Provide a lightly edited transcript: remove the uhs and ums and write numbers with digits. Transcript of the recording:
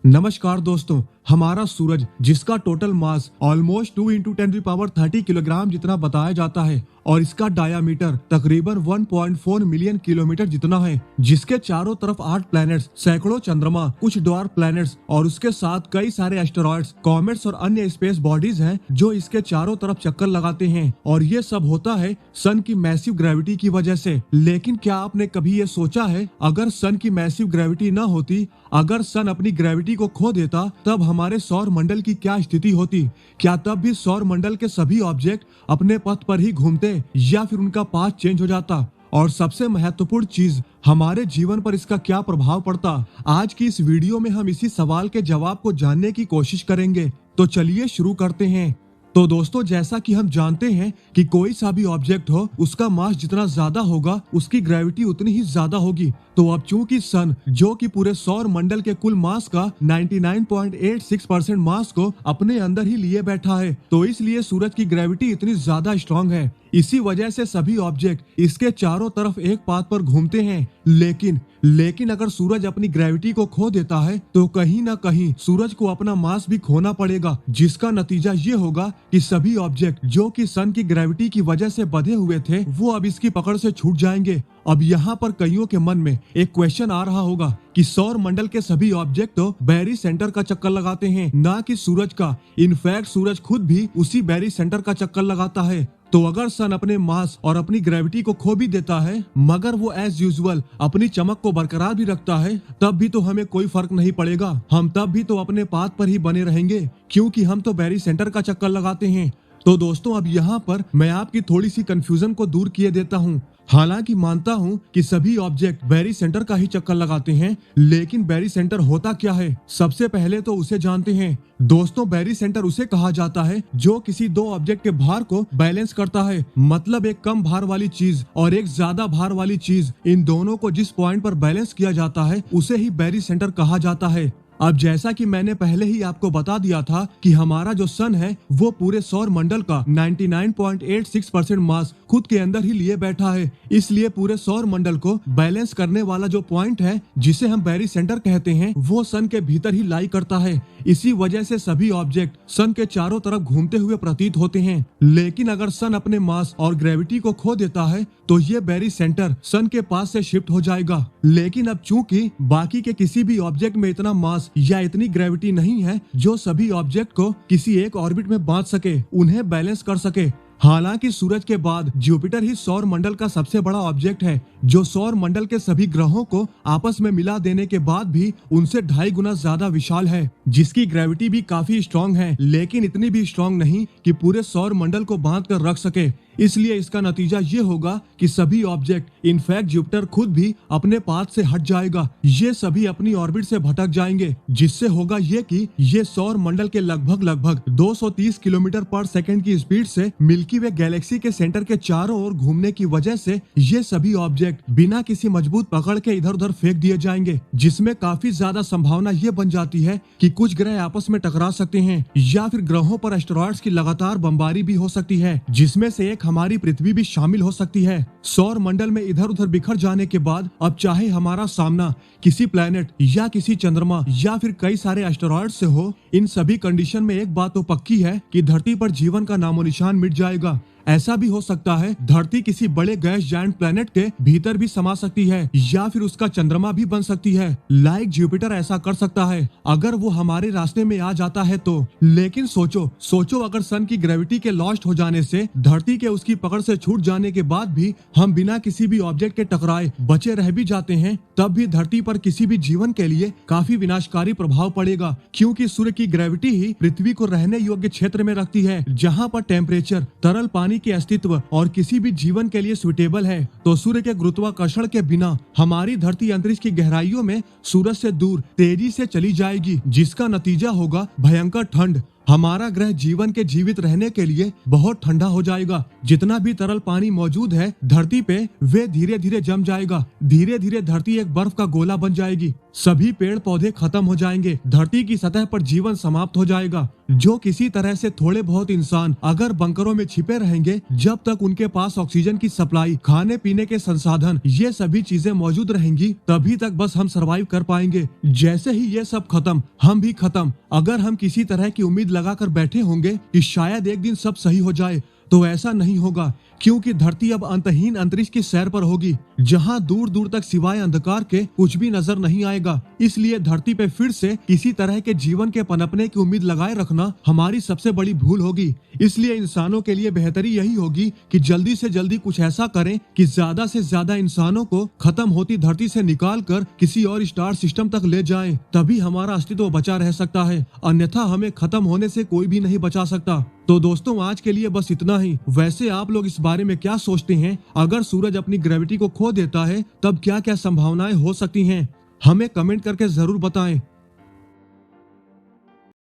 नमस्कार दोस्तों, हमारा सूरज जिसका total mass almost 2 into 10 kilogram जितना बताया जाता है और इसका डायामीटर तकरीबन 1.4 मिलियन किलोमीटर जितना है, जिसके चारों तरफ 8 प्लैनेट्स, सैकड़ों चंद्रमा, कुछ ड्वार्फ प्लैनेट्स और उसके साथ कई सारे एस्टेरॉइड्स, कॉमेट्स और अन्य स्पेस बॉडीज हैं जो इसके चारों तरफ चक्कर लगाते हैं। और ये सब होता है सन की मैसिव ग्रेविटी की वजह से। लेकिन क्या आपने कभी ये सोचा है, अगर सन की मैसिव ग्रेविटी न होती, अगर सन अपनी ग्रेविटी को खो देता, तब हमारे सौर मंडल की क्या स्थिति होती? क्या तब भी सौर मंडल के सभी ऑब्जेक्ट अपने पथ पर ही घूमते या फिर उनका पाथ चेंज हो जाता? और सबसे महत्वपूर्ण चीज, हमारे जीवन पर इसका क्या प्रभाव पड़ता? आज की इस वीडियो में हम इसी सवाल के जवाब को जानने की कोशिश करेंगे। तो चलिए शुरू करते हैं। तो दोस्तों, जैसा कि हम जानते हैं कि कोई सा भी ऑब्जेक्ट हो, उसका मास जितना ज्यादा होगा उसकी ग्रेविटी उतनी ही ज्यादा होगी। तो अब चूंकि सन, जो कि पूरे सौर मंडल के कुल मास का 99.86% मास को अपने अंदर ही लिए बैठा है, तो इसलिए सूरज की ग्रेविटी इतनी ज्यादा स्ट्रांग है। इसी वजह से सभी ऑब्जेक्ट इसके चारों तरफ एक पाथ पर घूमते हैं। लेकिन अगर सूरज अपनी ग्रेविटी को खो देता है, तो कहीं ना कहीं सूरज को अपना मास भी खोना पड़ेगा, जिसका नतीजा ये होगा कि सभी ऑब्जेक्ट जो कि सन की ग्रेविटी की वजह से बंधे हुए थे, वो अब इसकी पकड़ से छूट जाएंगे। अब यहाँ पर कईयों के मन में एक क्वेश्चन आ रहा होगा कि सौर मंडल के सभी ऑब्जेक्ट तो बैरी सेंटर का चक्कर लगाते हैं, ना कि सूरज का। इनफैक्ट सूरज खुद भी उसी बैरी सेंटर का चक्कर लगाता है। तो अगर सन अपने मास और अपनी ग्रेविटी को खो भी देता है, मगर वो एज यूजुअल अपनी चमक को बरकरार भी रखता है, तब भी तो हमें कोई फर्क नहीं पड़ेगा। हम तब भी तो अपने पाथ पर ही बने रहेंगे, क्योंकि हम तो बैरी सेंटर का चक्कर लगाते हैं। तो दोस्तों, अब यहाँ पर मैं आपकी थोड़ी सी कंफ्यूजन को दूर किए देता हूँ। हालांकि मानता हूं कि सभी ऑब्जेक्ट बैरी सेंटर का ही चक्कर लगाते हैं, लेकिन बैरी सेंटर होता क्या है, सबसे पहले तो उसे जानते हैं। दोस्तों, बैरी सेंटर उसे कहा जाता है जो किसी दो ऑब्जेक्ट के भार को बैलेंस करता है। मतलब एक कम भार वाली चीज और एक ज्यादा भार वाली चीज, इन दोनों को जिस पॉइंट पर बैलेंस किया जाता है, उसे ही बैरी सेंटर कहा जाता है। अब जैसा कि मैंने पहले ही आपको बता दिया था कि हमारा जो सन है, वो पूरे सौर मंडल का 99.86% मास खुद के अंदर ही लिए बैठा है। इसलिए पूरे सौर मंडल को बैलेंस करने वाला जो पॉइंट है, जिसे हम बैरी सेंटर कहते हैं, वो सन के भीतर ही लाई करता है। इसी वजह से सभी ऑब्जेक्ट सन के चारों तरफ घूमते हुए प्रतीत होते हैं। लेकिन अगर सन अपने मास और ग्रेविटी को खो देता है, तो ये बैरी सेंटर सन के पास से शिफ्ट हो जाएगा। लेकिन अब चूंकि बाकी के किसी भी ऑब्जेक्ट में इतना मास या इतनी ग्रेविटी नहीं है जो सभी ऑब्जेक्ट को किसी एक ऑर्बिट में बांध सके, उन्हें बैलेंस कर सके। हालांकि सूरज के बाद जुपिटर ही सौर मंडल का सबसे बड़ा ऑब्जेक्ट है, जो सौर मंडल के सभी ग्रहों को आपस में मिला देने के बाद भी उनसे 2.5 गुना ज्यादा विशाल है, जिसकी ग्रेविटी भी काफी स्ट्रांग है, लेकिन इतनी भी स्ट्रांग नहीं कि पूरे सौर मंडल को बांध कर रख सके। इसलिए इसका नतीजा ये होगा कि सभी ऑब्जेक्ट, इनफैक्ट जुपिटर खुद भी अपने पाथ से हट जाएगा। ये सभी अपनी ऑर्बिट से भटक जाएंगे, जिससे होगा ये कि ये सौर मंडल के लगभग 230 किलोमीटर पर सेकंड की स्पीड से मिल्की वे गैलेक्सी के सेंटर के चारों ओर घूमने की वजह से ये सभी ऑब्जेक्ट बिना किसी मजबूत पकड़ के इधर उधर फेंक दिए जाएंगे, जिसमें काफी ज्यादा संभावना ये बन जाती है कि कुछ ग्रह आपस में टकरा सकते हैं, या फिर ग्रहों पर एस्टेरॉइड्स की लगातार बमबारी भी हो सकती है, जिसमें से एक हमारी पृथ्वी भी शामिल हो सकती है। सौर मंडल में इधर उधर बिखर जाने के बाद अब चाहे हमारा सामना किसी प्लेनेट या किसी चंद्रमा या फिर कई सारे एस्टेरॉइड से हो, इन सभी कंडीशन में एक बात तो पक्की है कि धरती पर जीवन का नामो निशान मिट जाएगा। ऐसा भी हो सकता है धरती किसी बड़े गैस जायंट प्लेनेट के भीतर भी समा सकती है, या फिर उसका चंद्रमा भी बन सकती है। लाइक जुपिटर ऐसा कर सकता है अगर वो हमारे रास्ते में आ जाता है तो। लेकिन सोचो अगर सन की ग्रेविटी के लॉस्ट हो जाने से, धरती के उसकी पकड़ से छूट जाने के बाद भी हम बिना किसी भी ऑब्जेक्ट के टकराए बचे रह भी जाते हैं, तब भी धरती पर किसी भी जीवन के लिए काफी विनाशकारी प्रभाव पड़ेगा, क्योंकि सूर्य की ग्रेविटी ही पृथ्वी को रहने योग्य क्षेत्र में रखती है, जहाँ पर टेम्परेचर, तरल पानी के अस्तित्व और किसी भी जीवन के लिए सुइटेबल है। तो सूर्य के गुरुत्वाकर्षण के बिना हमारी धरती अंतरिक्ष की गहराइयों में सूरज से दूर तेजी से चली जाएगी, जिसका नतीजा होगा भयंकर ठंड हमारा ग्रह जीवन के जीवित रहने के लिए बहुत ठंडा हो जाएगा। जितना भी तरल पानी मौजूद है धरती पे वे धीरे धीरे जम जाएगा। धीरे धीरे धरती एक बर्फ का गोला बन जाएगी। सभी पेड़ पौधे खत्म हो जाएंगे। धरती की सतह पर जीवन समाप्त हो जाएगा। जो किसी तरह से थोड़े बहुत इंसान अगर बंकरों में छिपे रहेंगे, जब तक उनके पास ऑक्सीजन की सप्लाई, खाने पीने के संसाधन, ये सभी चीजें मौजूद रहेंगी, तभी तक बस हम सरवाइव कर पाएंगे। जैसे ही ये सब खत्म, हम भी खत्म। अगर हम किसी तरह की उम्मीद लगाकर बैठे होंगे कि शायद एक दिन सब सही हो जाए, तो ऐसा नहीं होगा, क्योंकि धरती अब अंतहीन अंतरिक्ष की सैर पर होगी, जहां दूर दूर तक सिवाय अंधकार के कुछ भी नजर नहीं आएगा। इसलिए धरती पे फिर से किसी तरह के जीवन के पनपने की उम्मीद लगाए रखना हमारी सबसे बड़ी भूल होगी। इसलिए इंसानों के लिए बेहतरी यही होगी कि जल्दी से जल्दी कुछ ऐसा करें कि ज्यादा से ज्यादा इंसानों को खत्म होती धरती से निकाल कर किसी और स्टार सिस्टम तक ले जाएं। तभी हमारा अस्तित्व बचा रह सकता है, अन्यथा हमें खत्म होने से कोई भी नहीं बचा सकता। तो दोस्तों, आज के लिए बस इतना ही। वैसे आप लोग इस बारे में क्या सोचते हैं? अगर सूरज अपनी ग्रेविटी को खो देता है तब क्या क्या संभावनाएं हो सकती हैं? हमें कमेंट करके जरूर बताएं।